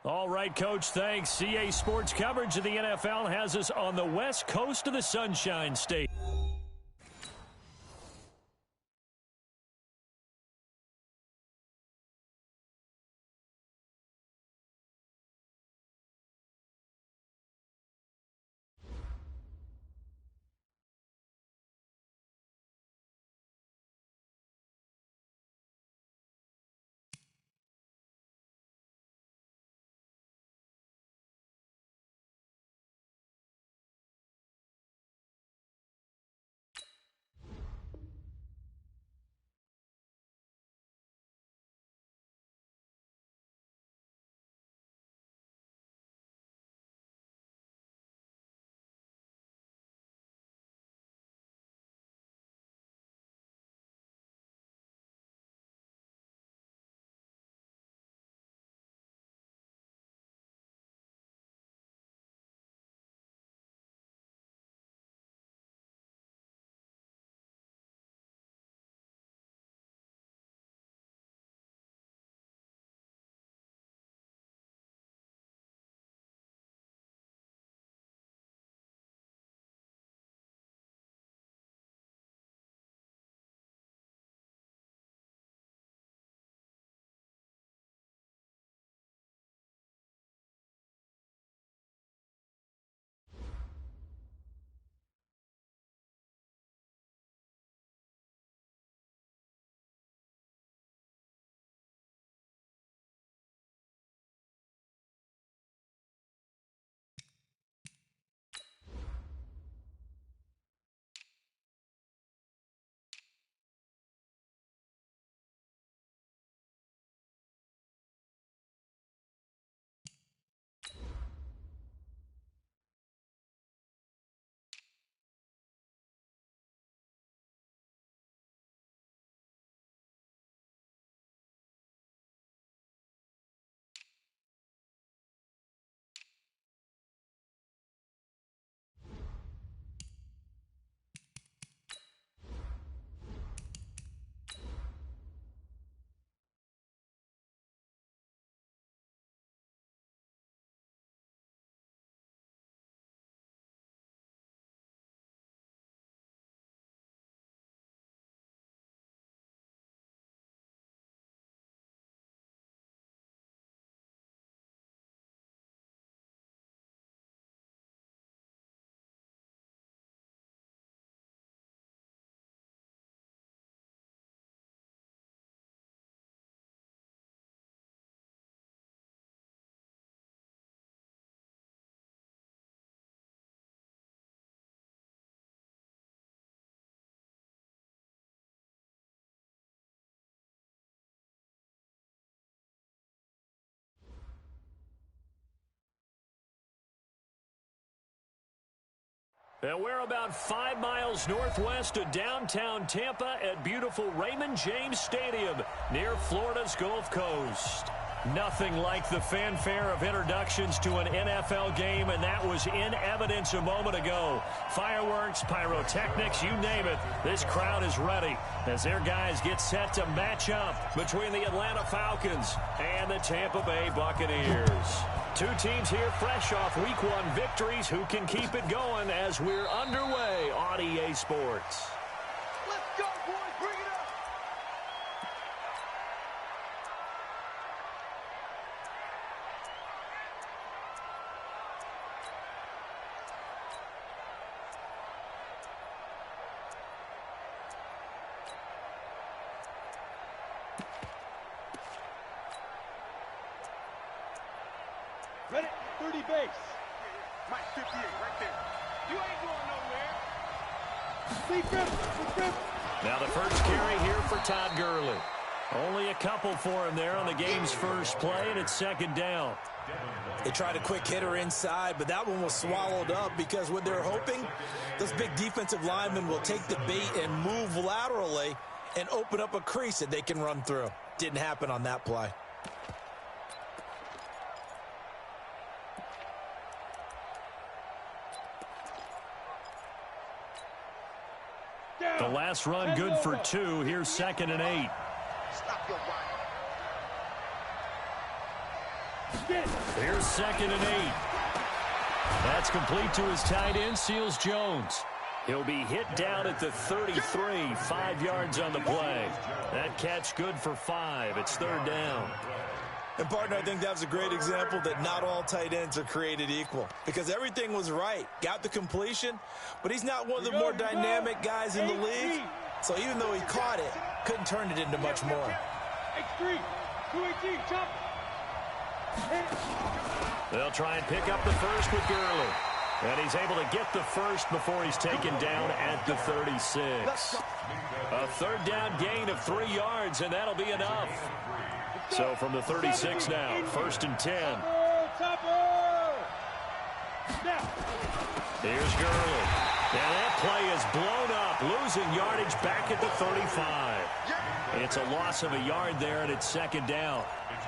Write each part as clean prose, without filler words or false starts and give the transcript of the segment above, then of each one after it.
All right, Coach, thanks. CA Sports coverage of the NFL has us on the west coast of the Sunshine State. And we're about 5 miles northwest of downtown Tampa at beautiful Raymond James Stadium near Florida's Gulf Coast. Nothing like the fanfare of introductions to an NFL game, and that was in evidence a moment ago. Fireworks, pyrotechnics, you name it. This crowd is ready as their guys get set to match up between the Atlanta Falcons and the Tampa Bay Buccaneers. Two teams here fresh off Week 1 victories. Who can keep it going as we're underway on EA Sports? Let's go, boys. Bring it up. Ready? 30 base. Mike 58 right there. You ain't going nowhere. Now the first carry here for Todd Gurley. Only a couple for him there on the game's first play, and it's second down. They tried a quick hitter inside, but that one was swallowed up because what they're hoping, those big defensive linemen will take the bait and move laterally and open up a crease that they can run through. Didn't happen on that play. The last run good for 2. Here's 2nd and 8. Stop your run. Here's 2nd and 8. That's complete to his tight end, Seals Jones. He'll be hit down at the 33, 5 yards on the play. That catch good for 5. It's 3rd down. And, partner, I think that was a great example that not all tight ends are created equal, because everything was right. Got the completion, but he's not one of the more dynamic guys in the league. So even though he caught it, couldn't turn it into much more. X3, 218, chop. They'll try and pick up the first with Gurley. And he's able to get the first before he's taken down at the 36. A 3rd down gain of 3 yards, and that'll be enough. So from the 36 now, 1st and 10. Here's Gurley. And that play is blown up, losing yardage back at the 35. It's a loss of a yard there, and it's 2nd down.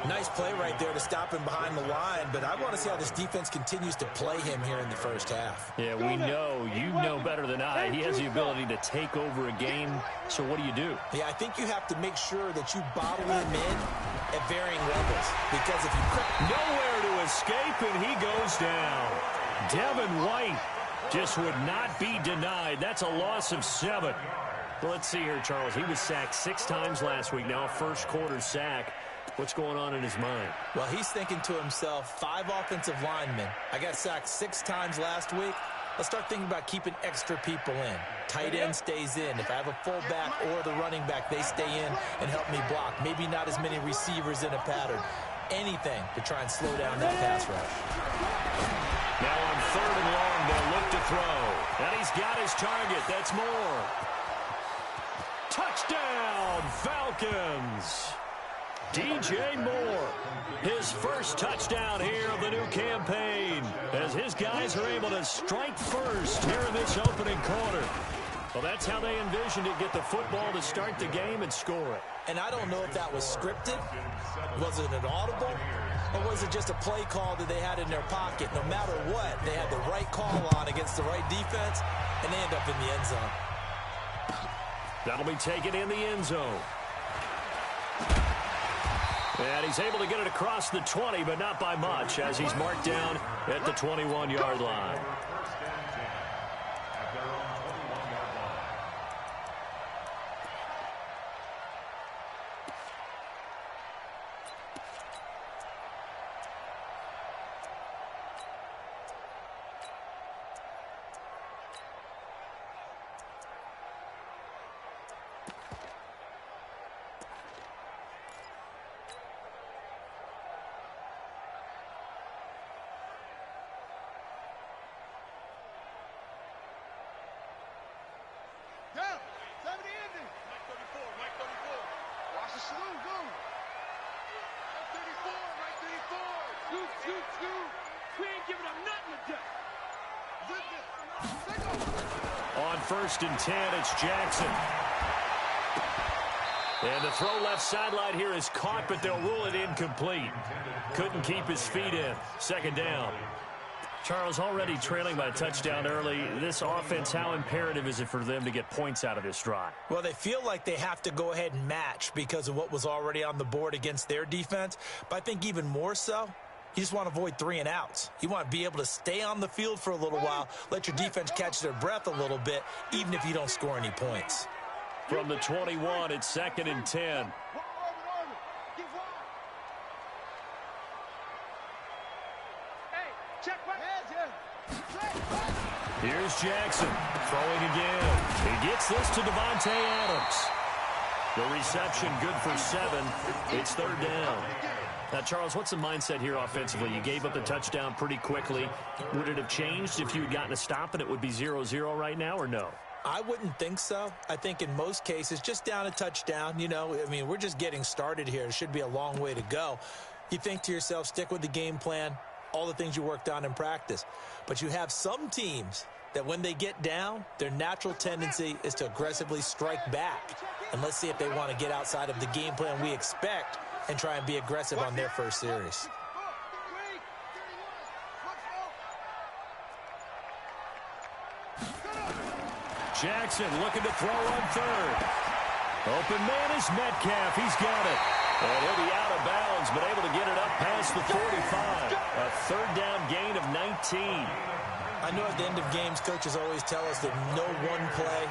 Nice play right there to stop him behind the line, but I want to see how this defense continues to play him here in the first half. Yeah, we know, you know better than I, he has the ability to take over a game, so what do? Yeah, I think you have to make sure that you bottle him in at varying levels, because if you... Nowhere to escape, and he goes down. Devin White just would not be denied. That's a loss of 7. Let's see here, Charles. He was sacked 6 times last week, now a first-quarter sack. What's going on in his mind? Well, he's thinking to himself, 5 offensive linemen. I got sacked 6 times last week. Let's start thinking about keeping extra people in. Tight end stays in. If I have a fullback or the running back, they stay in and help me block. Maybe not as many receivers in a pattern. Anything to try and slow down that pass rush. Now on 3rd and long, they'll look to throw. And he's got his target. That's Moore. Touchdown, Falcons. DJ Moore, his first touchdown here of the new campaign, as his guys are able to strike first here in this opening quarter. Well, that's how they envisioned it, get the football to start the game and score it. And I don't know if that was scripted, was it an audible, or was it just a play call that they had in their pocket? No matter what, they had the right call on against the right defense, and they end up in the end zone. That'll be taken in the end zone. And he's able to get it across the 20, but not by much, as he's marked down at the 21-yard line. On 1st and 10, it's Jackson. And the throw left sideline here is caught, but they'll rule it incomplete. Couldn't keep his feet in. 2nd down. Charles, already trailing by a touchdown early. This offense, how imperative is it for them to get points out of this drive? Well, they feel like they have to go ahead and match because of what was already on the board against their defense. But I think even more so, you just want to avoid 3 and outs. You want to be able to stay on the field for a little while, let your defense catch their breath a little bit, even if you don't score any points. From the 21, it's 2nd and 10. Here's Jackson throwing again. He gets this to Devontae Adams. The reception good for 7. It's 3rd down. Now, Charles, what's the mindset here offensively? You gave up the touchdown pretty quickly. Would it have changed if you had gotten a stop and it would be 0-0 right now, or no? I wouldn't think so. I think in most cases, just down a touchdown, you know, I mean, we're just getting started here. It should be a long way to go. You think to yourself, stick with the game plan, all the things you worked on in practice. But you have some teams that when they get down, their natural tendency is to aggressively strike back. And let's see if they want to get outside of the game plan we expect and try and be aggressive on their first series. Jackson looking to throw on 3rd. Open man is Metcalf. He's got it. And he'll be out of bounds, but able to get it up past the 45. A third down gain of 19. I know at the end of games, coaches always tell us that no one play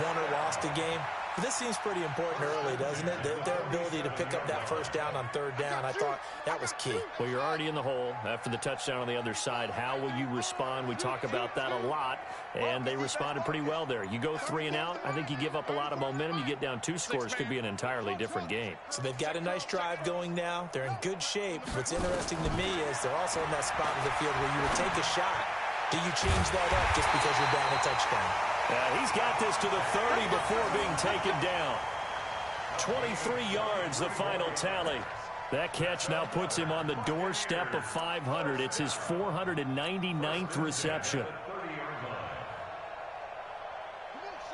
won or lost a game. But this seems pretty important early, doesn't it? Their ability to pick up that first down on third down, I thought that was key. Well, you're already in the hole after the touchdown on the other side. How will you respond? We talk about that a lot, and they responded pretty well there. You go 3 and out, I think you give up a lot of momentum. You get down 2 scores, could be an entirely different game. So they've got a nice drive going now. They're in good shape. What's interesting to me is they're also in that spot of the field where you would take a shot. Do you change that up just because you're down a touchdown? He's got this to the 30 before being taken down. 23 yards, the final tally. That catch now puts him on the doorstep of 500. It's his 499th reception.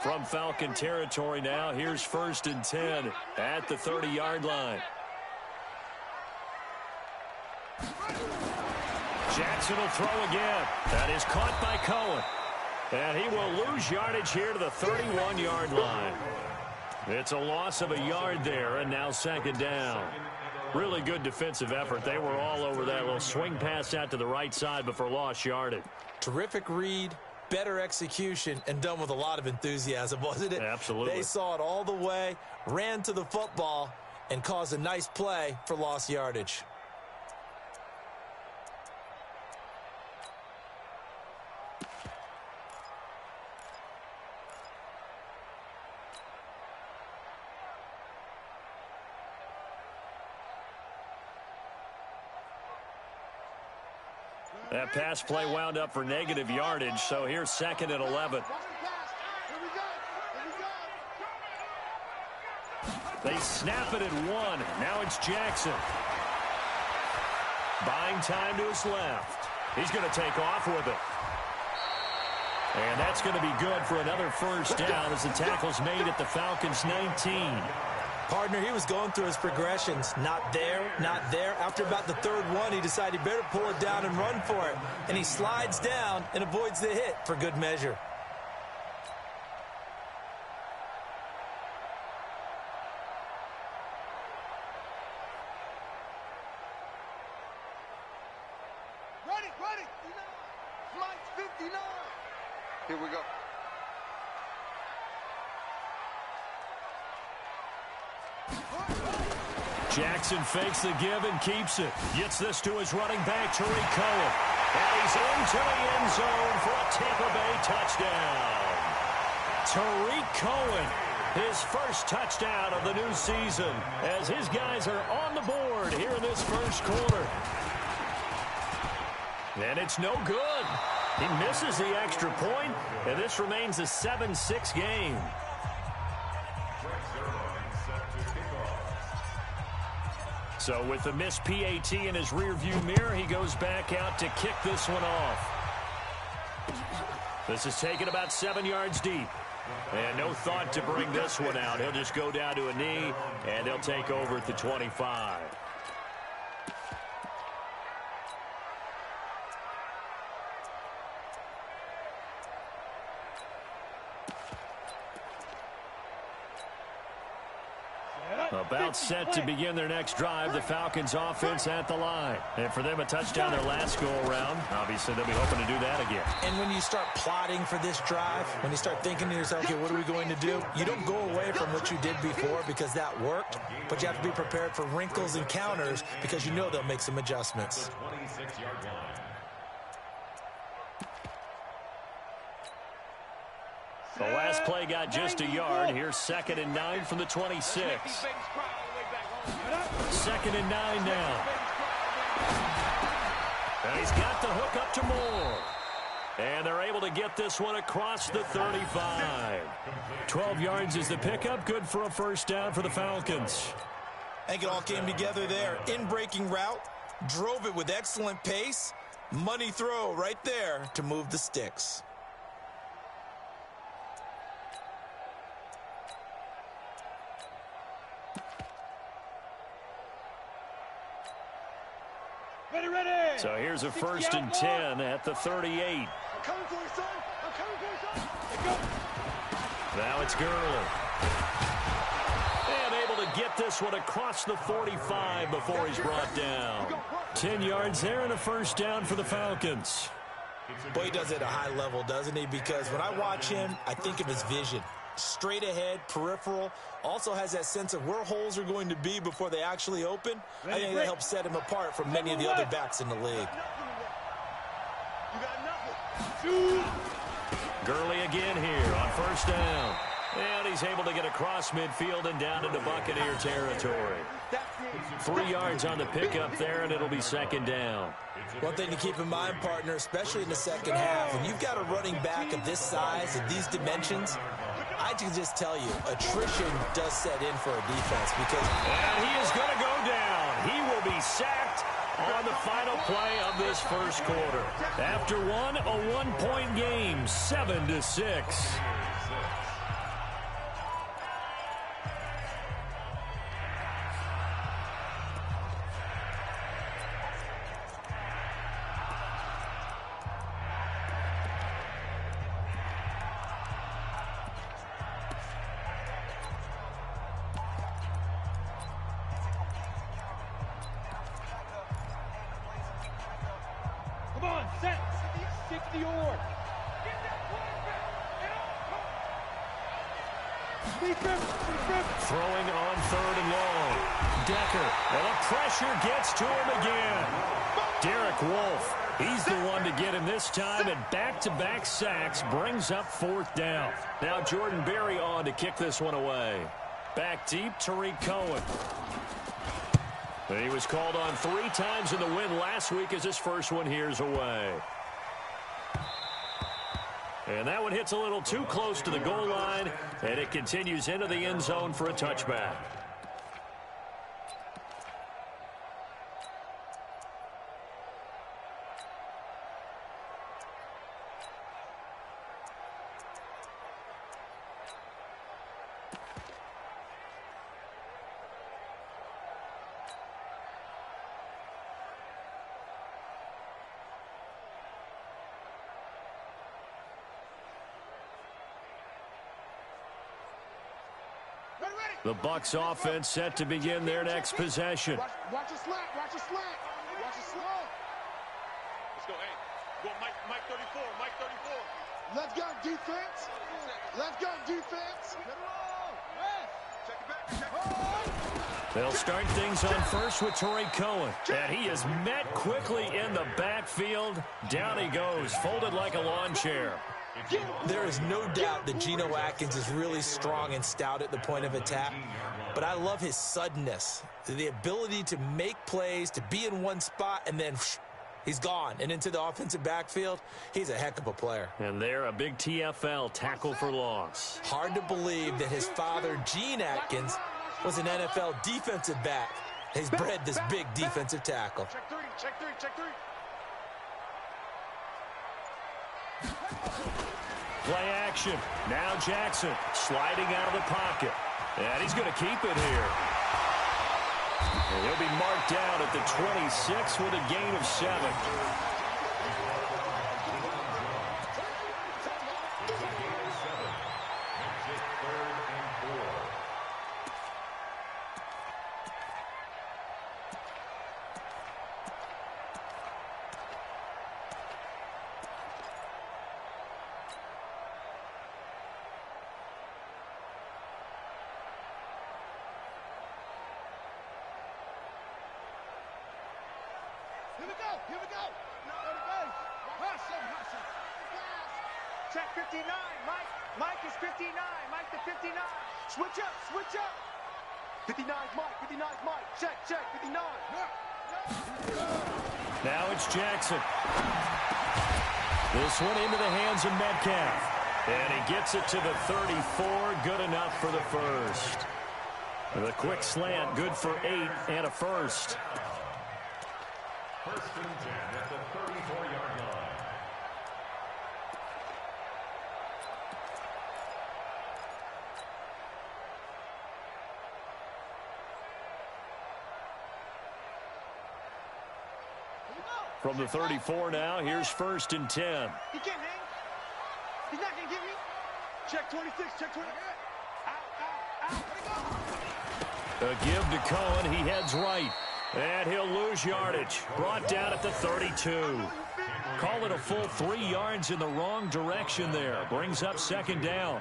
From Falcon territory now, here's 1st and 10 at the 30-yard line. Jackson will throw again. That is caught by Cohen. And he will lose yardage here to the 31-yard line. It's a loss of a yard there, and now 2nd down. Really good defensive effort. They were all over that little swing pass out to the right side before lost yardage. Terrific read, better execution, and done with a lot of enthusiasm, wasn't it? Absolutely. They saw it all the way, ran to the football, and caused a nice play for lost yardage. That pass play wound up for negative yardage, so here's 2nd and 11. They snap it at 1. Now it's Jackson. Buying time to his left. He's going to take off with it. And that's going to be good for another first down as the tackle's made at the Falcons' 19. Partner, he was going through his progressions. Not there, not there. After about the 3rd one, he decided he better pull it down and run for it. And he slides down and avoids the hit for good measure. Ready. Mike's 59. Here we go. Jackson fakes the give and keeps it. Gets this to his running back, Tariq Cohen. And he's into the end zone for a Tampa Bay touchdown. Tariq Cohen, his first touchdown of the new season, as his guys are on the board here in this first quarter. And it's no good. He misses the extra point, and this remains a 7-6 game. So with the missed PAT in his rearview mirror, he goes back out to kick this one off. This is taken about 7 yards deep. And no thought to bring this one out. He'll just go down to a knee, and they'll take over at the 25. About set to begin their next drive, the Falcons offense at the line. And for them, a touchdown their last go-around. Obviously, they'll be hoping to do that again. And when you start plotting for this drive, when you start thinking to yourself, okay, what are we going to do? You don't go away from what you did before because that worked, but you have to be prepared for wrinkles and counters because you know they'll make some adjustments. The last play got just a yard. Here's 2nd and 9 from the 26. 2nd and 9 now. And he's got the hook up to Moore. And they're able to get this one across the 35. 12 yards is the pickup. Good for a first down for the Falcons. I think it all came together there. In-breaking route, drove it with excellent pace. Money throw right there to move the sticks. Ready. So here's a 1st and 10 at the 38. I'm coming for you, son. I'm coming for you, son. Now it's Gurley. And able to get this one across the 45 before he's brought down. 10 yards there and a first down for the Falcons. Boy, he does it at a high level, doesn't he? Because when I watch him, I think of his vision. Straight ahead, peripheral, also has that sense of where holes are going to be before they actually open. I think that helps set him apart from many of the other backs in the league. Gurley again here on first down. And he's able to get across midfield and down into Buccaneer territory. 3 yards on the pickup there, and it'll be second down. One thing to keep in mind, partner, especially in the second half, when you've got a running back of this size and these dimensions, I can just tell you, attrition does set in for a defense because... And he is going to go down. He will be sacked on the final play of this first quarter. After a one-point game, 7-6. Throwing on third and long. Decker, and the pressure gets to him again. Derek Wolfe, he's the one to get him this time, and back-to-back sacks brings up fourth down. Now Jordan Berry on to kick this one away. Back deep, Tariq Cohen. And he was called on 3 times in the win last week as his first one here's away. And that one hits a little too close to the goal line, and it continues into the end zone for a touchback. The Bucs offense set to begin their next possession. Watch a slant, watch a slant, watch a slant. Let's go, hey. Go Mike 34, Mike 34. Left guard defense. Left guard defense. Check it back. They'll start things on first with Tariq Cohen. And he is met quickly in the backfield. Down he goes, folded like a lawn chair. There is no doubt that Geno Atkins is really strong and stout at the point of attack, but I love his suddenness, the ability to make plays, to be in one spot, and then he's gone and into the offensive backfield. He's a heck of a player. And there, a big TFL tackle for loss. Hard to believe that his father, Gene Atkins, was an NFL defensive back. He's bred this big defensive tackle. Check three, check three, check three. Play action. Now Jackson sliding out of the pocket. And he's going to keep it here. And he'll be marked down at the 26 with a gain of 7. Here we go. Check 59, Mike. Mike is 59. Mike the 59. Switch up, switch up. 59 Mike, 59 Mike. Check, 59. Now it's Jackson. This one into the hands of Metcalf. And he gets it to the 34. Good enough for the first. The quick slant, good for 8 and a first. First and 10 at the 34-yard line. From the 34 now, here's first and 10. He can't hang. He's not going to get me. Check 26, check 20. Out, out, out. A give to Cohen. He heads right. And he'll lose yardage. Brought down at the 32. Call it a full 3 yards in the wrong direction there. Brings up second down.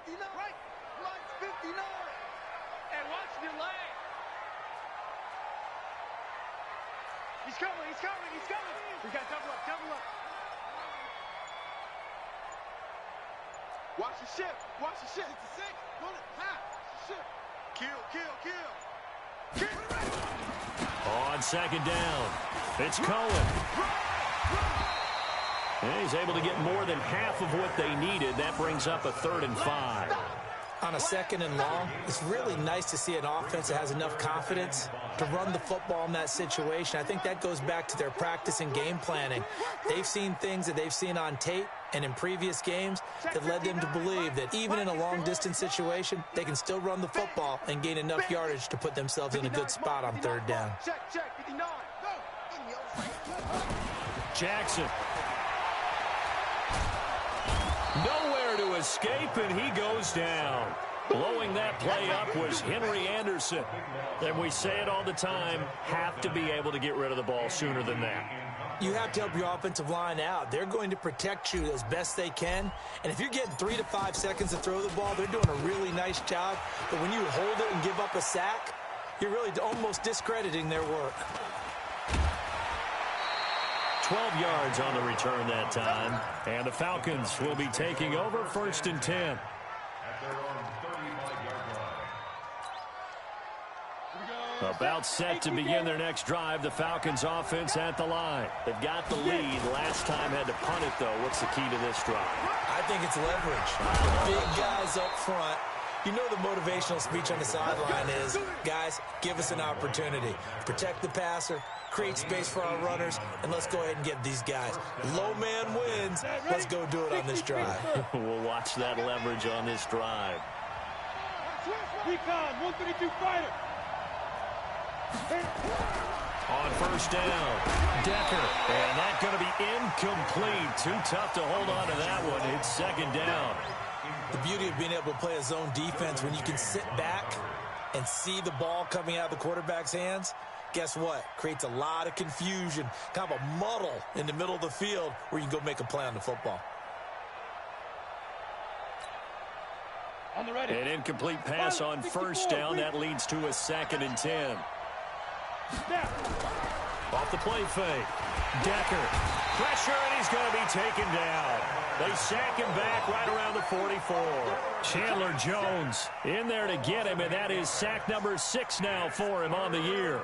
Right, line's 59. And watch the lane. He's coming, he's coming, he's coming. We got double up, double up. Watch the shift. Watch the shift. 66. Run it. Half. Shift. Kill, kill, kill. On second down, it's Cohen. And he's able to get more than half of what they needed. That brings up a 3rd and 5. On a 2nd and long, it's really nice to see an offense that has enough confidence to run the football in that situation. I think that goes back to their practice and game planning. They've seen things that they've seen on tape and in previous games that led them to believe that even in a long-distance situation, they can still run the football and gain enough yardage to put themselves in a good spot on 3rd down. Check, check, 59. Jackson. Nowhere to escape, and he goes down. Blowing that play up was Henry Anderson. And we say it all the time, have to be able to get rid of the ball sooner than that. You have to help your offensive line out. They're going to protect you as best they can. And if you're getting 3 to 5 seconds to throw the ball, they're doing a really nice job. But when you hold it and give up a sack, you're really almost discrediting their work. 12 yards on the return that time. And the Falcons will be taking over 1st and 10. About set to begin their next drive. The Falcons offense at the line. They've got the lead. Last time had to punt it, though. What's the key to this drive? I think it's leverage. The big guys up front. You know the motivational speech on the sideline is, guys, give us an opportunity. Protect the passer, create space for our runners, and let's go ahead and get these guys. Low man wins. Let's go do it on this drive. We'll watch that leverage on this drive. Recon, 132 fighter. On 1st down, Decker. And that's going to be incomplete. Too tough to hold on to that one. It's 2nd down. The beauty of being able to play a zone defense when you can sit back and see the ball coming out of the quarterback's hands, guess what? Creates a lot of confusion, kind of a muddle in the middle of the field where you can go make a play on the football. An incomplete pass on 1st down. That leads to a 2nd and 10. Off the play fake. Decker. Pressure, and he's going to be taken down. They sack him back right around the 44. Chandler Jones in there to get him, and that is sack number 6 now for him on the year.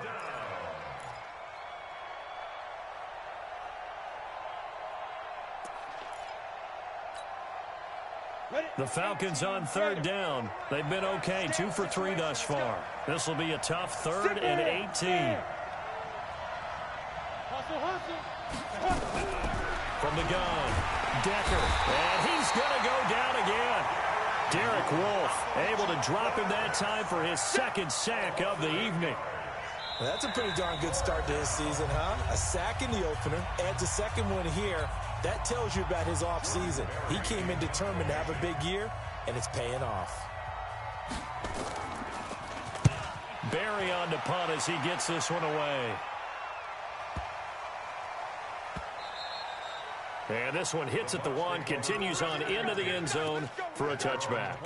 The Falcons on 3rd down. They've been okay, 2 for 3 thus far. This will be a tough 3rd and 18. From the gun, Decker, and he's going to go down again. Derek Wolfe able to drop him that time for his 2nd sack of the evening. Well, that's a pretty darn good start to his season, huh? A sack in the opener, adds a 2nd one here. That tells you about his offseason. He came in determined to have a big year, and it's paying off. Barry on to punt as he gets this one away. And this one hits at the 1, continues on into the end zone for a touchback.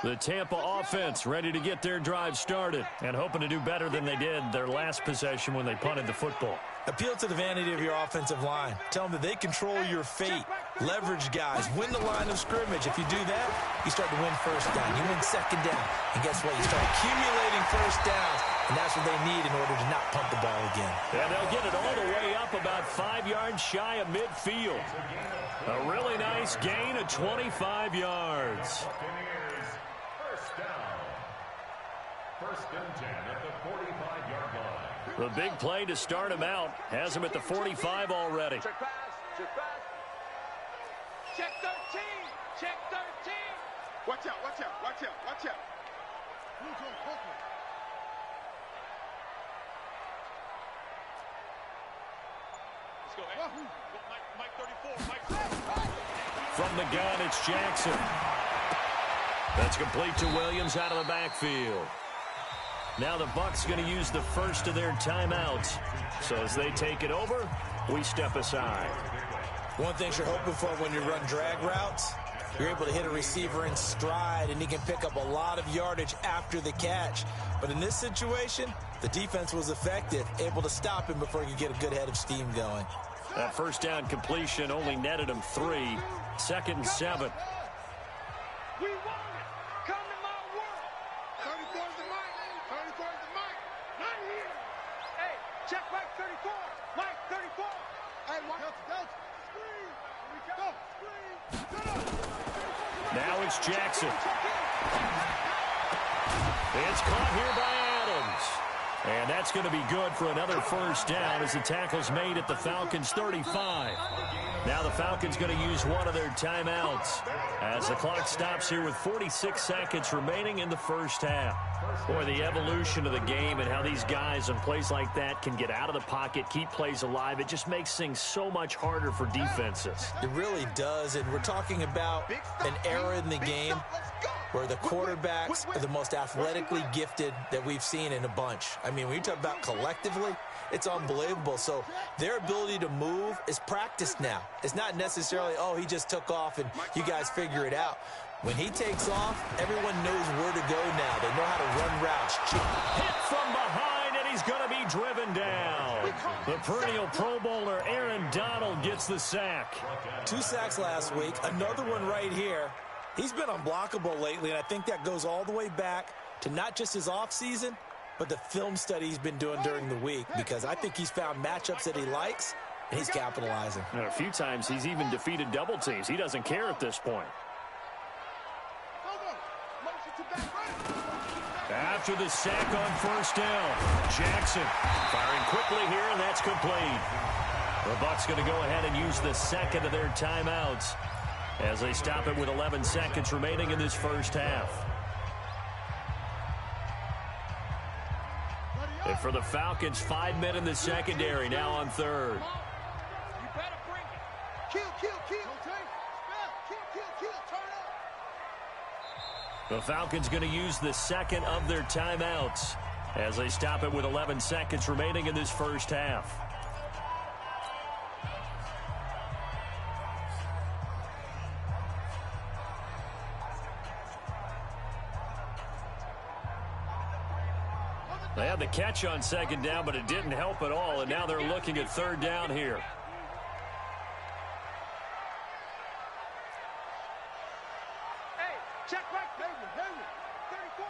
The Tampa offense ready to get their drive started and hoping to do better than they did their last possession when they punted the football. Appeal to the vanity of your offensive line. Tell them that they control your fate. Leverage guys. Win the line of scrimmage. If you do that, you start to win 1st down. You win 2nd down. And guess what? You start accumulating 1st downs. And that's what they need in order to not punt the ball again. And they'll get it all the way up about 5 yards shy of midfield. A really nice gain of 25 yards. First and 10 at the 45-yard line. The big play to start him out has him at the 45 already. Check pass. Check pass. Check 13. Check 13. Watch out, watch out, watch out, watch out. Let's go, hey. Mike 34. Mike. From the gun, it's Jackson. That's complete to Williams out of the backfield. Now the Bucs going to use the first of their timeouts. So as they take it over, we step aside. One thing you're hoping for when you run drag routes, you're able to hit a receiver in stride, and he can pick up a lot of yardage after the catch. But in this situation, the defense was effective, able to stop him before he could get a good head of steam going. That first down completion only netted him 3. 2nd and 7. We want it. Come to my world. 34 is the mic. 34 is the mic. Not here. Hey, check Mike 34. Mike 34. Hey, watch out. Screen. Here we go. Screen. Shut up. Now it's Jackson. It's caught here by Adams. And that's going to be good for another first down as the tackle's made at the Falcons' 35. Now the Falcons going to use one of their timeouts as the clock stops here with 46 seconds remaining in the first half. Boy, the evolution of the game and how these guys in plays like that can get out of the pocket, keep plays alive, it just makes things so much harder for defenses. It really does, and we're talking about an era in the game where the quarterbacks are the most athletically gifted that we've seen in a bunch. I mean, when you talk about collectively, it's unbelievable. So their ability to move is practiced now. It's not necessarily, oh, he just took off and you guys figure it out. When he takes off, everyone knows where to go now. They know how to run routes. Hit from behind, and he's going to be driven down. The perennial Pro Bowler Aaron Donald gets the sack. 2 sacks last week, another one right here. He's been unblockable lately, and I think that goes all the way back to not just his offseason, but the film study he's been doing during the week, because I think he's found matchups that he likes, and he's capitalizing. And a few times he's even defeated double teams. He doesn't care at this point. After the sack on first down, Jackson firing quickly here, and that's complete. The Bucs going to go ahead and use the second of their timeouts as they stop it with 11 seconds remaining in this first half. And for the Falcons, 5 men in the secondary, now on third. You better bring it. Kill. Turn up. The Falcons going to use the second of their timeouts as they stop it with 11 seconds remaining in this first half. They had the catch on second down, but it didn't help at all, and now they're looking at third down here. Hey, check right. Hayward. 34.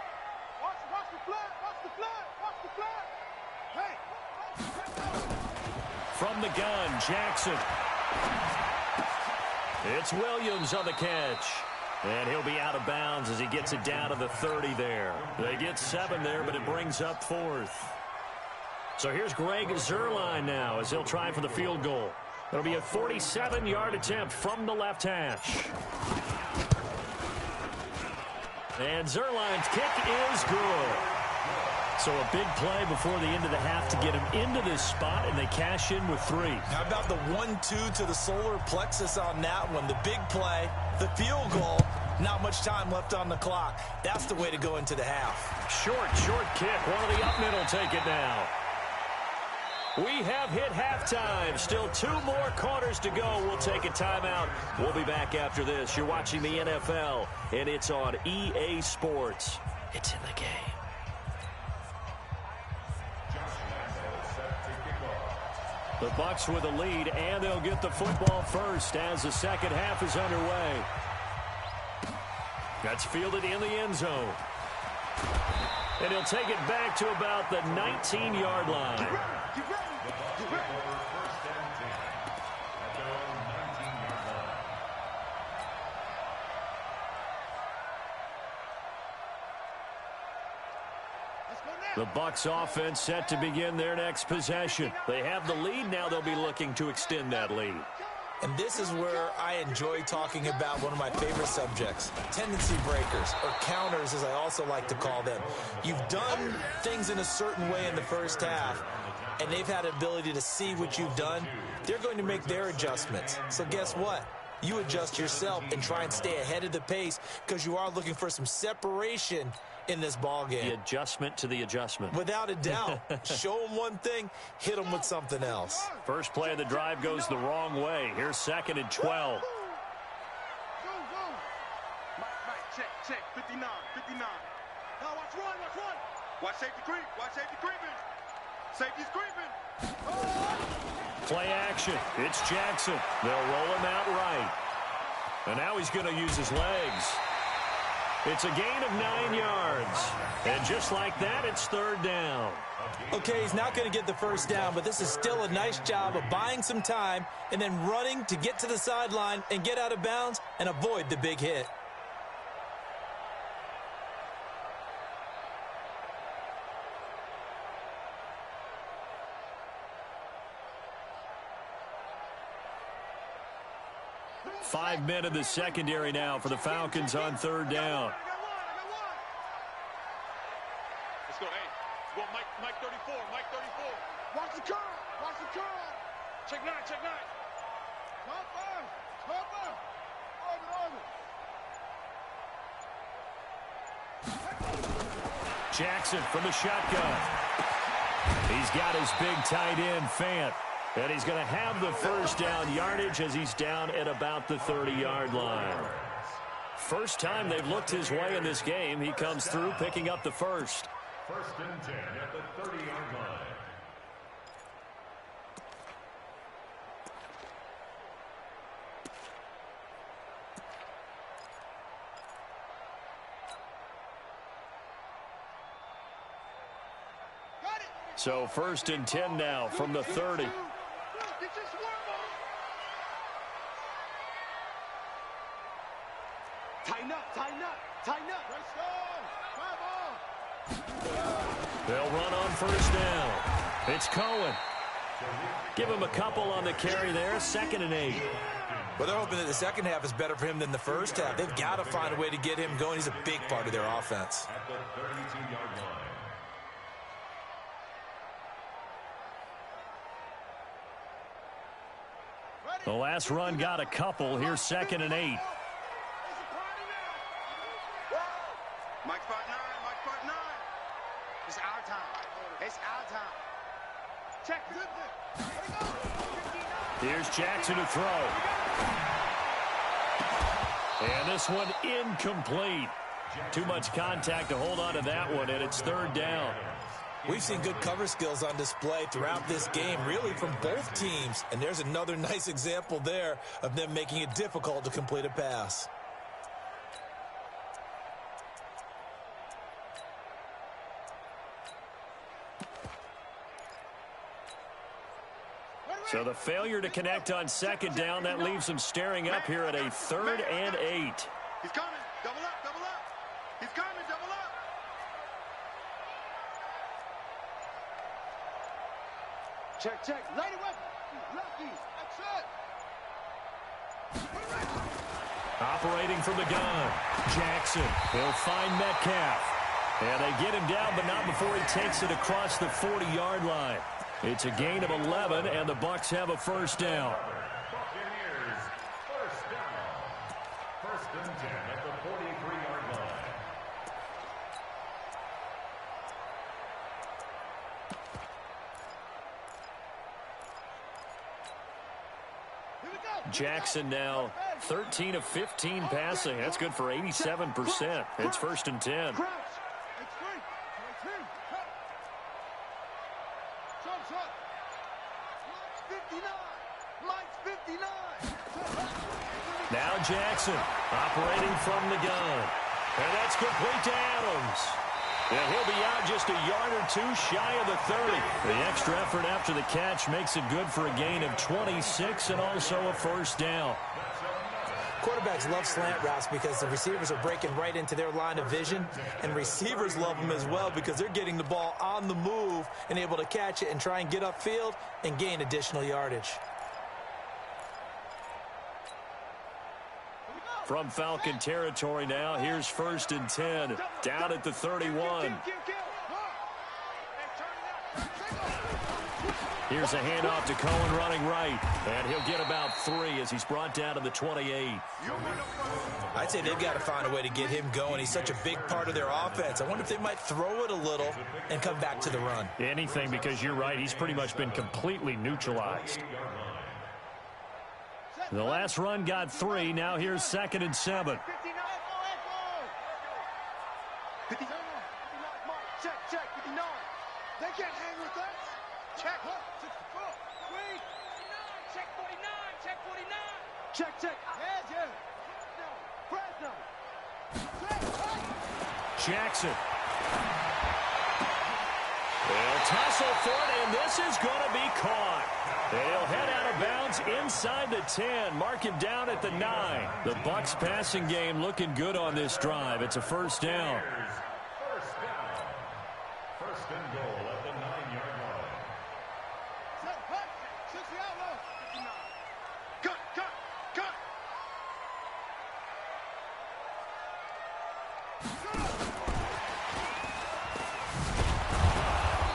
Watch the flood. Hey. From the gun, Jackson. It's Williams on the catch. And he'll be out of bounds as he gets it down to the 30 there. They get 7 there, but it brings up 4th. So here's Greg Zuerlein now as he'll try for the field goal. It'll be a 47-yard attempt from the left hash. And Zuerlein's kick is good. So a big play before the end of the half to get him into this spot, and they cash in with 3. How about the 1-2 to the solar plexus on that one? The big play, the field goal, not much time left on the clock. That's the way to go into the half. Short kick. One of the up men will take it now. We have hit halftime. Still 2 more quarters to go. We'll take a timeout. We'll be back after this. You're watching the NFL, and it's on EA Sports. It's in the game. The Bucs with a lead, and they'll get the football first as the second half is underway. That's fielded in the end zone. And he'll take it back to about the 19-yard line. The Bucs offense set to begin their next possession. They have the lead. Now they'll be looking to extend that lead. And this is where I enjoy talking about one of my favorite subjects, tendency breakers, or counters as I also like to call them. You've done things in a certain way in the first half, and they've had the ability to see what you've done. They're going to make their adjustments. So guess what? You adjust yourself and try and stay ahead of the pace because you are looking for some separation in this ball game. The adjustment to the adjustment. Without a doubt. Show them one thing, hit them with something else. First play of the drive goes the wrong way. Here's 2nd and 12. Check, 59, 59. Now watch run. Watch safety creep, creeping. Safety's creeping. Play action. It's Jackson. They'll roll him out right. And now he's going to use his legs. It's a gain of 9 yards. And just like that, it's 3rd down. Okay, he's not going to get the first down, but this is still a nice job of buying some time and then running to get to the sideline and get out of bounds and avoid the big hit. Five men in the secondary now for the Falcons on 3rd down. Let's go, hey. Let's go, Mike 34, Mike 34. Watch the curl. Check 9. Jackson from the shotgun. He's got his big tight end, Fant. And he's going to have the first down yardage as he's down at about the 30-yard line. First time they've looked his way in this game. He comes through picking up the first. 1st and 10 at the 30-yard line. So 1st and 10 now from the 30. Tighten up. They'll run on 1st down. It's Cohen. Give him a couple on the carry there. 2nd and 8. Well, they're hoping that the second half is better for him than the first half. They've got to find a way to get him going. He's a big part of their offense. At the 32-yard line. The last run got a couple. Here's 2nd and 8. Mike 5'9. It's our time. Check. Here's Jackson to throw. And this one incomplete. Too much contact to hold on to that one, and it's 3rd down. We've seen good cover skills on display throughout this game, really from both teams. And there's another nice example there of them making it difficult to complete a pass. So the failure to connect on 2nd down, that leaves them staring up here at a 3rd and 8. He's coming. Double up. He's coming. Double up. Check. Lady weapon. Lefty. That's it. Operating from the gun. Jackson. He'll find Metcalf. And they get him down, but not before he takes it across the 40-yard line. It's a gain of 11, and the Bucs have a 1st down. Buccaneers, 1st down. 1st and 10 at the 43-yard line. Jackson now 13 of 15 passing. That's good for 87%. It's 1st and 10. Now Jackson operating from the gun. And that's complete to Adams. And he'll be out just a yard or two shy of the 30. The extra effort after the catch makes it good for a gain of 26 and also a 1st down. Quarterbacks love slant routes because the receivers are breaking right into their line of vision, and receivers love them as well because they're getting the ball on the move and able to catch it and try and get upfield and gain additional yardage. From Falcon territory now, here's 1st and 10, down at the 31. Here's a handoff to Cohen running right, and he'll get about 3 as he's brought down to the 28. I'd say they've got to find a way to get him going. He's such a big part of their offense. I wonder if they might throw it a little and come back to the run. Anything, because you're right, he's pretty much been completely neutralized. The last run got 3. Now here's 2nd and 7. 59. Check, check, 59. They can't hang with us. Check. 64. Wait. 49. Check 49. Check 49. Check, check. Yeah. Fresno. Jackson. They'll tussle for it, and this is going to be caught. They'll head out of bounds inside the 10. Mark him down at the 9. The Bucs passing game looking good on this drive. It's a 1st down. First down. 1st and goal at the 9-yard line. Cut.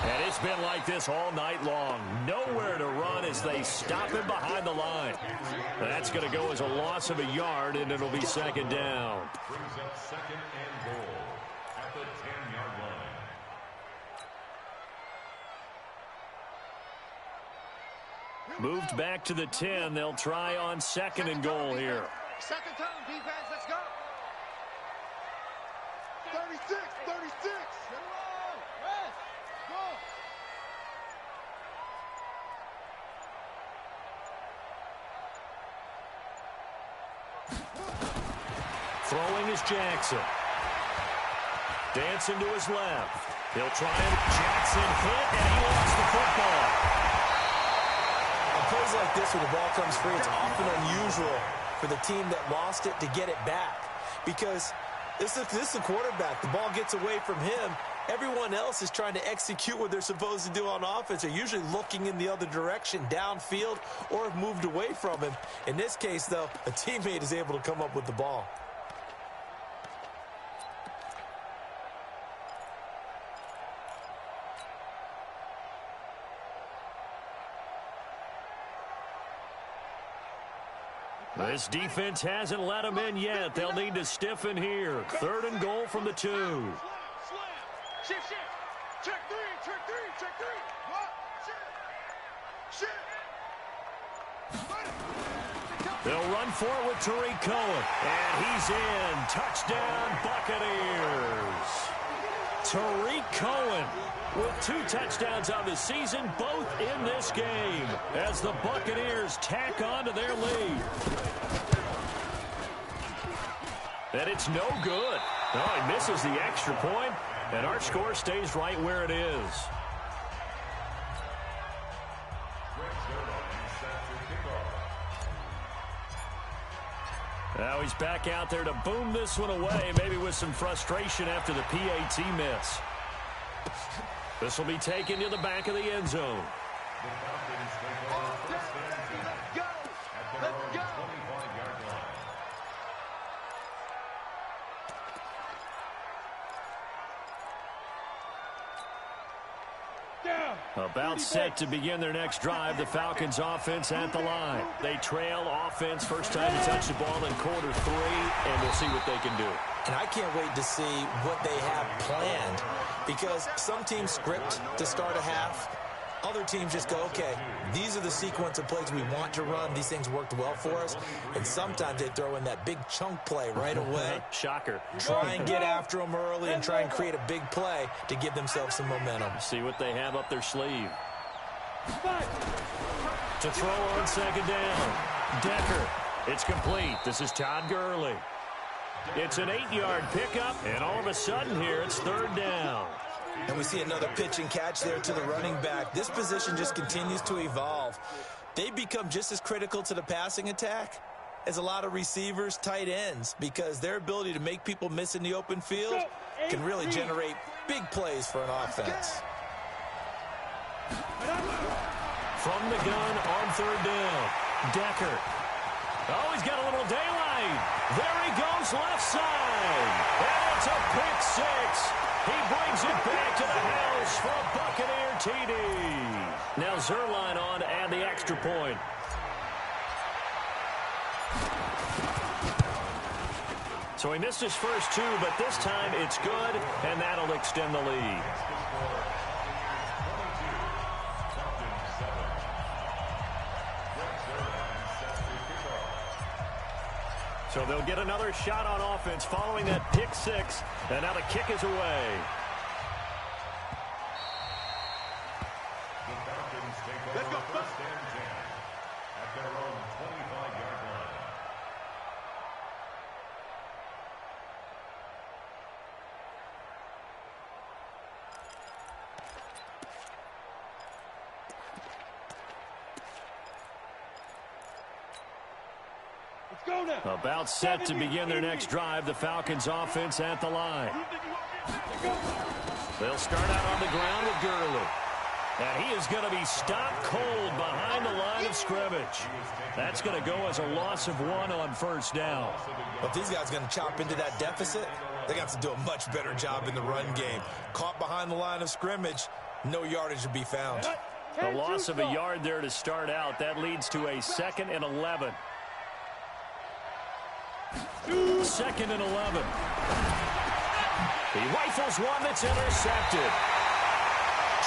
And it's been like this all night long. Nowhere to run as they stop him behind the line. That's going to go as a loss of a yard, and it'll be 2nd down. Brings up 2nd and goal at the 10-yard line. Moved back to the 10. They'll try on 2nd and goal here. 2nd down, defense. Let's go. 36. Throwing is Jackson. Dancing to his left. He'll try it. Jackson hit, and he lost the football. On plays like this where the ball comes free, it's often unusual for the team that lost it to get it back. Because this is a quarterback. The ball gets away from him. Everyone else is trying to execute what they're supposed to do on offense. They're usually looking in the other direction, downfield, or have moved away from him. In this case, though, a teammate is able to come up with the ball. This defense hasn't let them in yet. They'll need to stiffen here. 3rd and goal from the 2. Shift. Check 3. What? Shift. They'll run for it with Tariq Cohen. And he's in. Touchdown, Buccaneers. Tariq Cohen with 2 touchdowns on the season, both in this game, as the Buccaneers tack on to their lead. And it's no good. Oh, he misses the extra point, and our score stays right where it is. Now he's back out there to boom this one away, maybe with some frustration after the PAT miss. This will be taken to the back of the end zone. The Falcons take over 1st and 10 at their own 25-yard line. About set to begin their next drive, the Falcons offense at the line. They trail offense, first time to touch the ball in quarter 3, and we'll see what they can do. And I can't wait to see what they have planned, because some teams script to start a half. Other teams just go, okay, these are the sequence of plays we want to run. These things worked well for us. And sometimes they throw in that big chunk play right away. Shocker. Try and get after them early and try and create a big play to give themselves some momentum. See what they have up their sleeve. To throw on 2nd down. Decker. It's complete. This is Todd Gurley. It's an 8-yard pickup, and all of a sudden here it's 3rd down. And we see another pitch and catch there to the running back. This position just continues to evolve. They become just as critical to the passing attack is a lot of receivers, tight ends, because their ability to make people miss in the open field can really generate big plays for an offense. From the gun on third down, Decker. Oh, he's got a little daylight. There he goes left side. And it's a pick six. He brings it back to the house for a Buccaneer TD. Now Zuerlein on to add the extra point. So he missed his first two, but this time it's good, and that'll extend the lead. So they'll get another shot on offense following that pick six, and now the kick is away. The Falcons take over first and 10 at their own 25-yard line. Go now. About set to begin their next drive, the Falcons offense at the line. They'll start out on the ground with Gurley. And he is going to be stopped cold behind the line of scrimmage. That's going to go as a loss of 1 on first down. But these guys are going to chop into that deficit. They got to do a much better job in the run game. Caught behind the line of scrimmage, no yardage to be found. A loss of a yard there to start out. That leads to a 2nd and 11. 2nd and 11. He rifles one that's intercepted.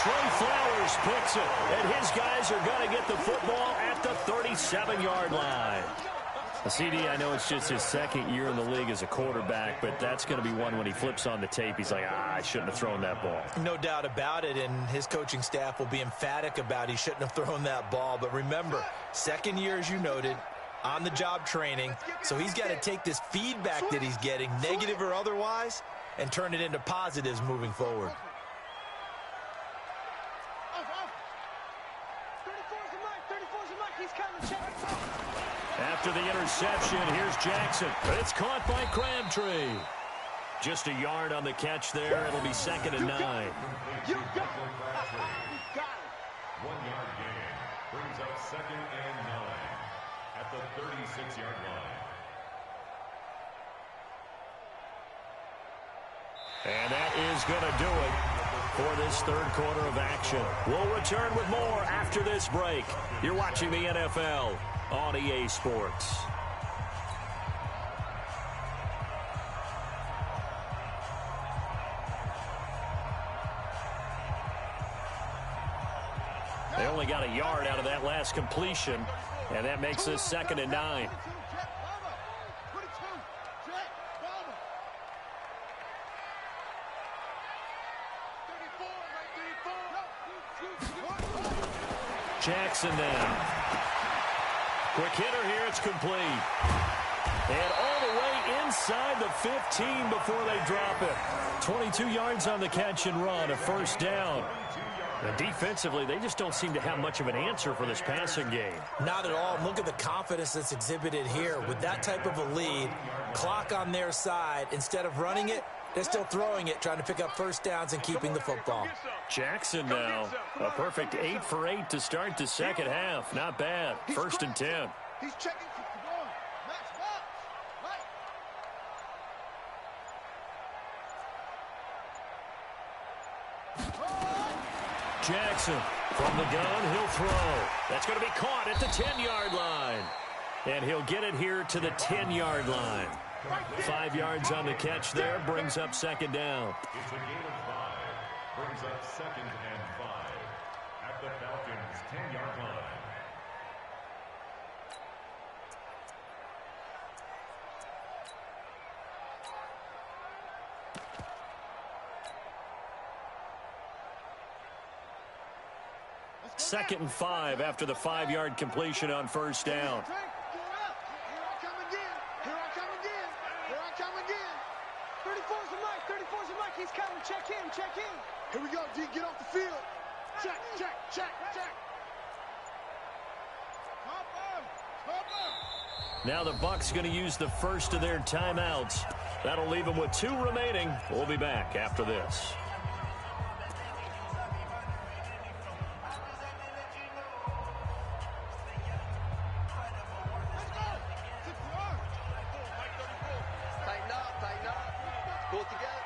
Trey Flowers picks it, and his guys are going to get the football at the 37-yard line. CD, I know it's just his 2nd year in the league as a quarterback, but that's going to be one when he flips on the tape. He's like, I shouldn't have thrown that ball. No doubt about it, and his coaching staff will be emphatic about he shouldn't have thrown that ball. But remember, 2nd year, as you noted, on-the-job training, so he's got to take this feedback that he's getting, negative or otherwise, and turn it into positives moving forward. After the interception, here's Jackson. It's caught by Crabtree. Just a yard on the catch there. It'll be 2nd and 9. You got it. 1-yard gain brings up 2nd and 9 at the 36-yard line. And that is going to do it for this 3rd quarter of action. We'll return with more after this break. You're watching the NFL on EA Sports. They only got a yard out of that last completion, and that makes this 2nd and 9. Jackson now. Quick hitter here, it's complete. And all the way inside the 15 before they drop it. 22 yards on the catch and run, a 1st down. And defensively, they just don't seem to have much of an answer for this passing game. Not at all. Look at the confidence that's exhibited here. With that type of a lead, clock on their side, instead of running it, they're still throwing it, trying to pick up 1st downs and keeping the football. Jackson now, a perfect 8 for 8 to start the 2nd half. Not bad. 1st and 10. He's checking. Max box. Jackson from the gun, he'll throw. That's going to be caught at the 10-yard line. And he'll get it here to the 10-yard line. 5 yards on the catch there, brings up 2nd down. It's a gain of 5, brings up 2nd and 5 at the Falcons' 10-yard line. Second and 5 after the 5-yard completion on 1st down. He's coming. Check in. Check in. Here we go, D. Get off the field. Check. Now the Bucks going to use the first of their timeouts. That'll leave them with 2 remaining. We'll be back after this. Tighten up, tighten up. Pull it together.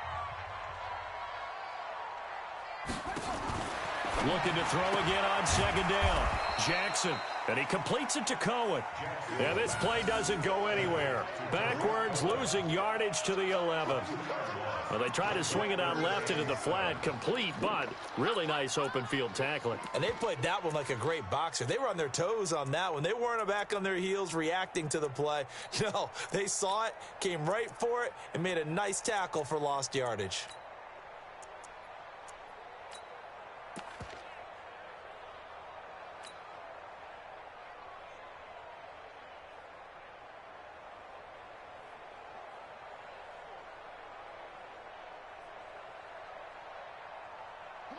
Looking to throw again on second down. Jackson, and he completes it to Cohen. Yeah, this play doesn't go anywhere. Backwards, losing yardage to the 11. Well, they try to swing it out left into the flat, complete, but really nice open field tackling. And they played that one like a great boxer. They were on their toes on that one. They weren't back on their heels reacting to the play. No, they saw it, came right for it, and made a nice tackle for lost yardage.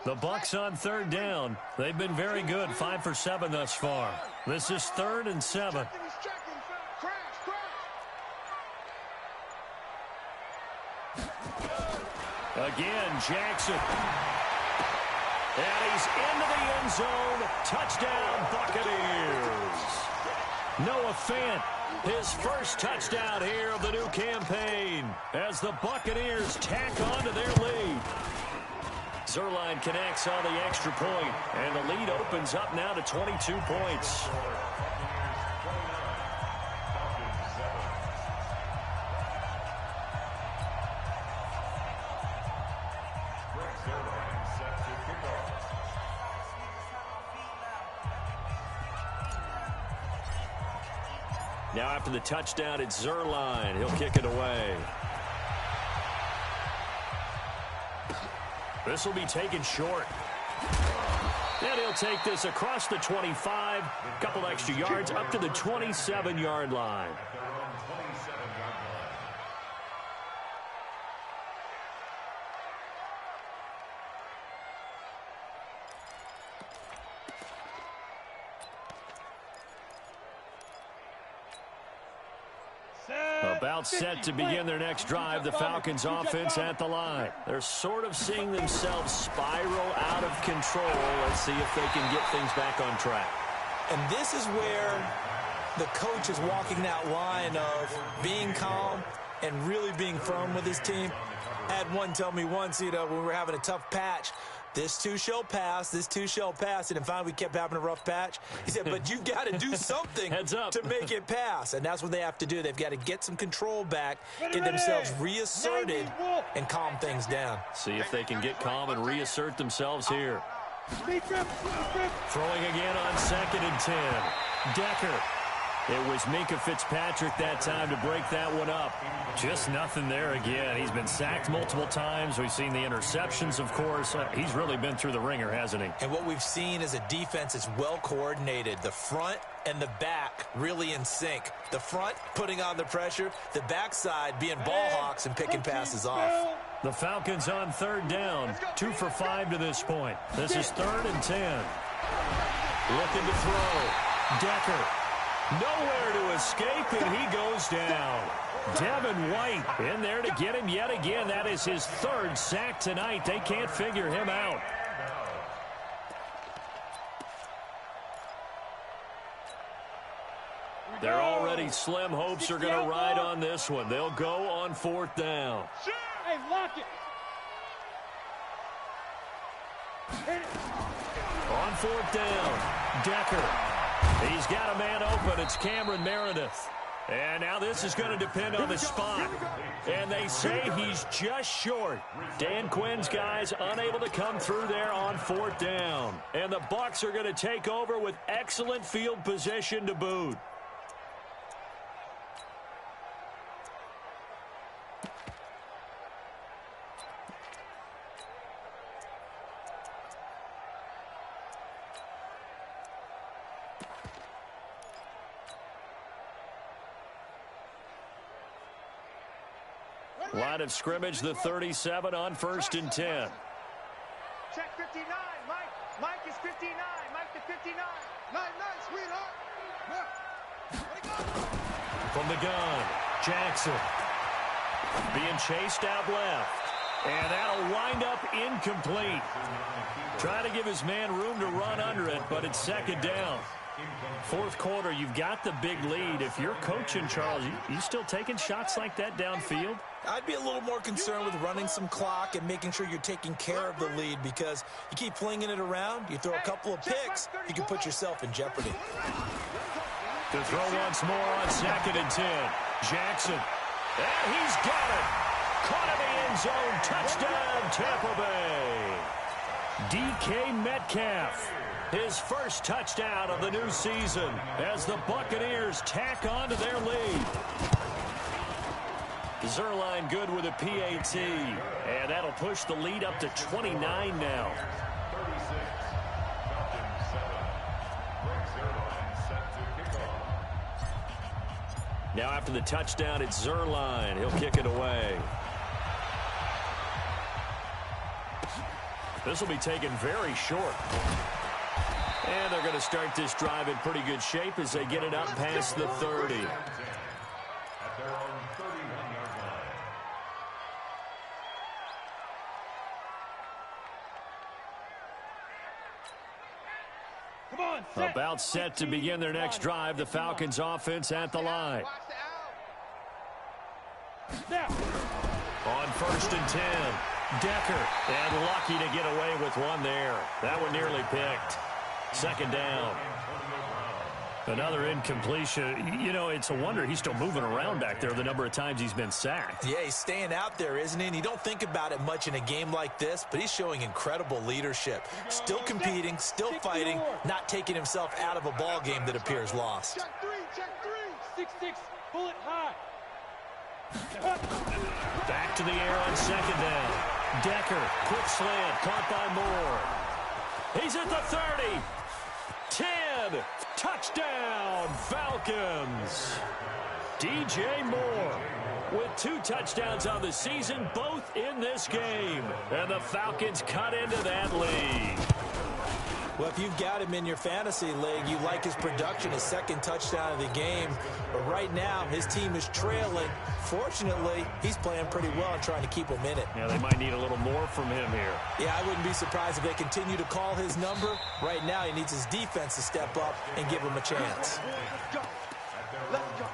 The Bucks on third down. They've been very good, 5 for 7 thus far. This is 3rd and 7. Again, Jackson. And he's into the end zone. Touchdown, Buccaneers. Noah Fant, his first touchdown here of the new campaign as the Buccaneers tack on to their lead. Zuerlein connects on the extra point, and the lead opens up now to 22 points. Now after the touchdown, it's Zuerlein. He'll kick it away. This will be taken short. And he'll take this across the 25, a couple extra yards up to the 27-yard line. About set to begin their next drive, the Falcons offense at the line. They're sort of seeing themselves spiral out of control. Let's see if they can get things back on track. And this is where the coach is walking that line of being calm and really being firm with his team. I had one tell me once, when we were having a tough patch, this too shall pass, this too shall pass. And then finally we kept having a rough patch. He said, but you've got to do something to make it pass. And that's what they have to do. They've got to get some control back, get themselves reasserted, and calm things down. See if they can get calm and reassert themselves here. Throwing again on 2nd and 10. Decker. It was Minkah Fitzpatrick that time to break that one up. Just nothing there again. He's been sacked multiple times. We've seen the interceptions, of course. He's really been through the ringer, hasn't he? And what we've seen is a defense that's well coordinated. The front and the back really in sync. The front putting on the pressure. The backside being ball hawks and picking passes off. The Falcons on 3rd down. 2 for 5 to this point. This is 3rd and 10. Looking to throw. Decker. Nowhere to escape, and he goes down. Devin White in there to get him yet again. That is his 3rd sack tonight. They can't figure him out. They're already slim hopes are going to ride on this one. They'll go on 4th down. Hey, lock it. On 4th down, Decker. He's got a man open. It's Cameron Meredith. And now this is going to depend on the spot. And they say he's just short. Dan Quinn's guys unable to come through there on 4th down. And the Bucs are going to take over with excellent field position to boot. Line of scrimmage, the 37 on 1st and 10. Check 59, Mike. Mike is 59. Mike to 59. Night, sweetheart. From the gun, Jackson. Being chased out left. And that'll wind up incomplete. Trying to give his man room to run under it, but it's second down. Fourth quarter, you've got the big lead. If you're coaching, Charles, you still taking shots like that downfield? I'd be a little more concerned with running some clock and making sure you're taking care of the lead, because you keep flinging it around, you throw a couple of picks, you can put yourself in jeopardy. To throw once more on 2nd and 10. Jackson. And he's got it. Caught in the end zone. Touchdown, Tampa Bay. DK Metcalf. His first touchdown of the new season as the Buccaneers tack on to their lead. Zuerlein good with a PAT. And that'll push the lead up to 29 now. 36, Falcons 7. Greg Zuerlein set to kick off. Now after the touchdown, it's Zuerlein. He'll kick it away. This will be taken very short. And they're going to start this drive in pretty good shape as they get it up past the 30. At their own 31-yard line. Come on, set. About set to begin their next drive. The Falcons offense at the line. Watch the out. Now. On 1st and 10. Decker. And lucky to get away with one there. That one nearly picked. Second down. Another incompletion. You know, it's a wonder he's still moving around back there the number of times he's been sacked. Yeah, he's staying out there, isn't he? And you don't think about it much in a game like this, but he's showing incredible leadership. Still competing, still fighting, not taking himself out of a ball game that appears lost. Check three. 6-6. Bullet high. Back to the air on 2nd down. Decker, quick slant, caught by Moore. He's at the 30. 10. Touchdown, Falcons. DJ Moore with 2 touchdowns on the season, both in this game. And the Falcons cut into that lead. Well, if you've got him in your fantasy league, you like his production, his 2nd touchdown of the game. But right now, his team is trailing. Fortunately, he's playing pretty well and trying to keep him in it. Yeah, they might need a little more from him here. Yeah, I wouldn't be surprised if they continue to call his number. Right now, he needs his defense to step up and give him a chance. Let's go. Let's go.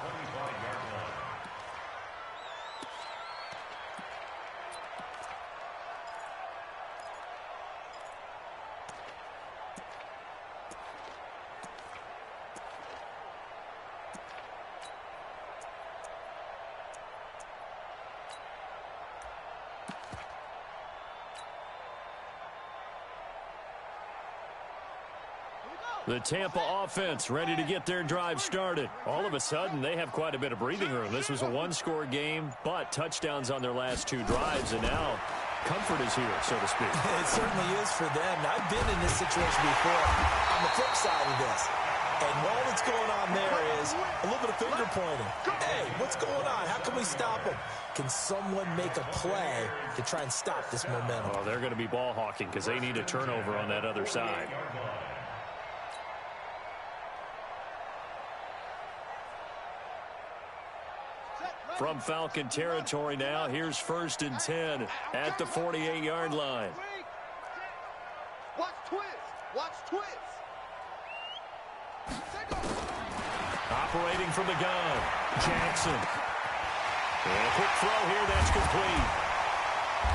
The Tampa offense ready to get their drive started. All of a sudden, they have quite a bit of breathing room. This was a one-score game, but touchdowns on their last 2 drives, and now comfort is here, so to speak. It certainly is for them. I've been in this situation before on the flip side of this. And all that's going on there is a little bit of finger pointing. Hey, what's going on? How can we stop them? Can someone make a play to try and stop this momentum? Oh, they're going to be ball hawking because they need a turnover on that other side. From Falcon territory now, here's 1st and 10 at the 48-yard line. Watch twist. Watch twist. Operating from the gun, Jackson. And a quick throw here, that's complete.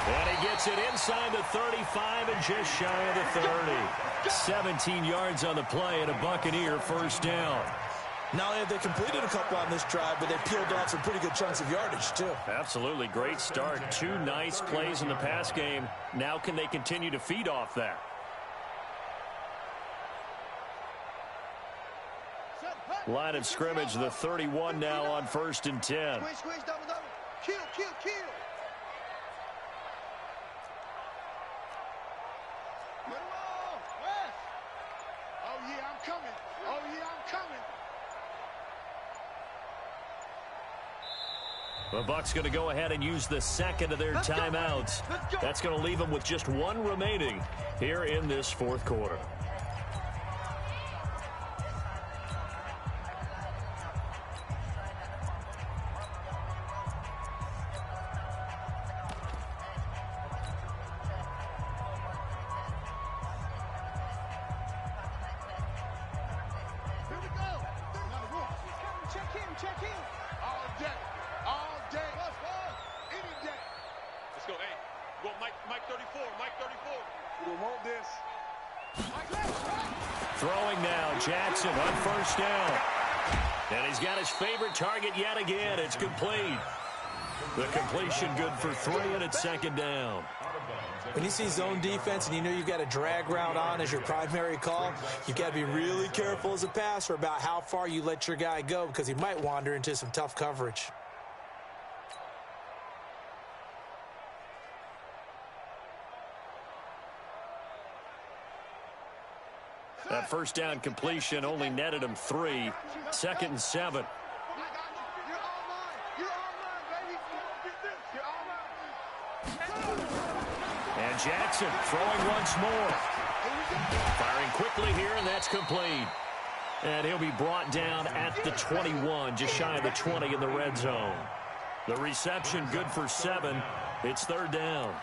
And he gets it inside the 35 and just shy of the 30. 17 yards on the play and a Buccaneer first down. Not only have they completed a couple on this drive, but they peeled off some pretty good chunks of yardage, too. Absolutely. Great start. 2 nice plays in the pass game. Now can they continue to feed off that? Line of scrimmage, the 31 now on 1st and 10. Squish, squish, double, double. Kill, kill, kill. Get him on. West. Oh, yeah, I'm coming. Oh, yeah, I'm coming. The Bucs going to go ahead and use the 2nd of their timeouts. That's going to leave them with just 1 remaining here in this 4th quarter. check in. All day. All day. Any day. Let's go. Hey, go Mike 34. Mike 34. We don't want this. Throwing now, Jackson on first down. And he's got his favorite target yet again. It's complete. The completion good for 3, and it's second down. When you see zone defense and you know you've got a drag route on as your primary call, you've got to be really careful as a passer about how far you let your guy go because he might wander into some tough coverage. That first down completion only netted him 3. 2nd and 7. And Jackson throwing once more. Firing quickly here, and that's complete. And he'll be brought down at the 21, just shy of the 20 in the red zone. The reception good for 7. It's 3rd down.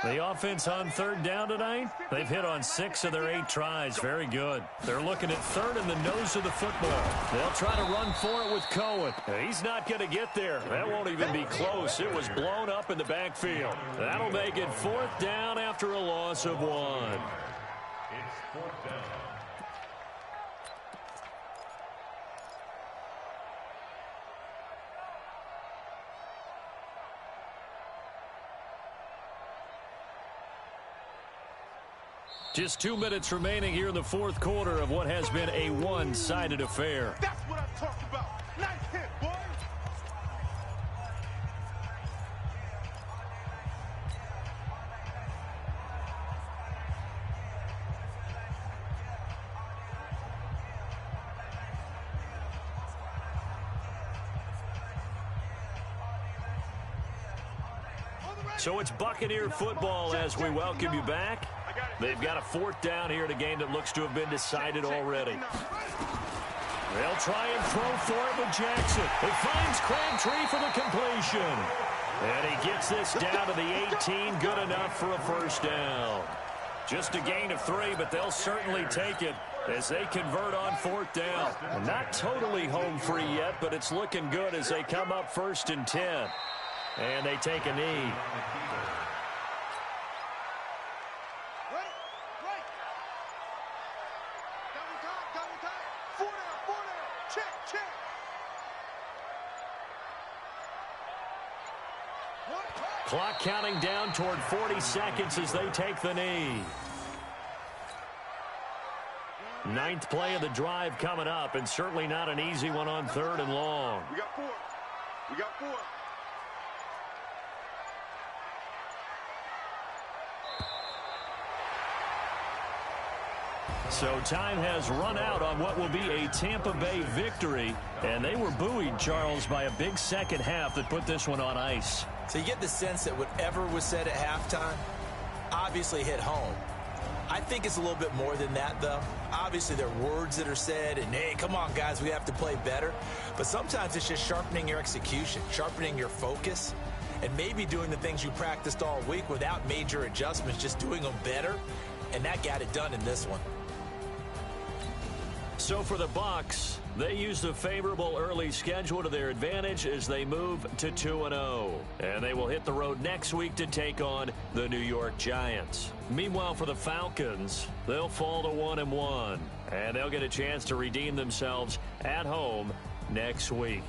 The offense on 3rd down tonight, they've hit on 6 of their 8 tries. Very good. They're looking at 3rd in the nose of the football. They'll try to run for it with Cohen. He's not going to get there. That won't even be close. It was blown up in the backfield. That'll make it 4th down after a loss of 1. It's 4th down. Just 2 minutes remaining here in the 4th quarter of what has been a one-sided affair. That's what I'm talking about. Nice hit, boy. So it's Buccaneer football as we welcome you back. They've got a 4th down here in a game that looks to have been decided already. They'll try and throw for it with Jackson. It finds Crabtree for the completion. And he gets this down to the 18, good enough for a 1st down. Just a gain of 3, but they'll certainly take it as they convert on 4th down. Not totally home free yet, but it's looking good as they come up 1st and 10. And they take a knee. Clock counting down toward 40 seconds as they take the knee. 9th play of the drive coming up, and certainly not an easy one on 3rd and long. We got 4. We got 4. So time has run out on what will be a Tampa Bay victory, and they were buoyed, Charles, by a big second half that put this one on ice. So you get the sense that whatever was said at halftime obviously hit home. I think it's a little bit more than that, though. Obviously, there are words that are said, and, hey, come on, guys, we have to play better. But sometimes it's just sharpening your execution, sharpening your focus, and maybe doing the things you practiced all week without major adjustments, just doing them better, and that got it done in this one. So for the Bucs, they used a favorable early schedule to their advantage as they move to 2-0. And they will hit the road next week to take on the New York Giants. Meanwhile, for the Falcons, they'll fall to 1-1. And they'll get a chance to redeem themselves at home next week.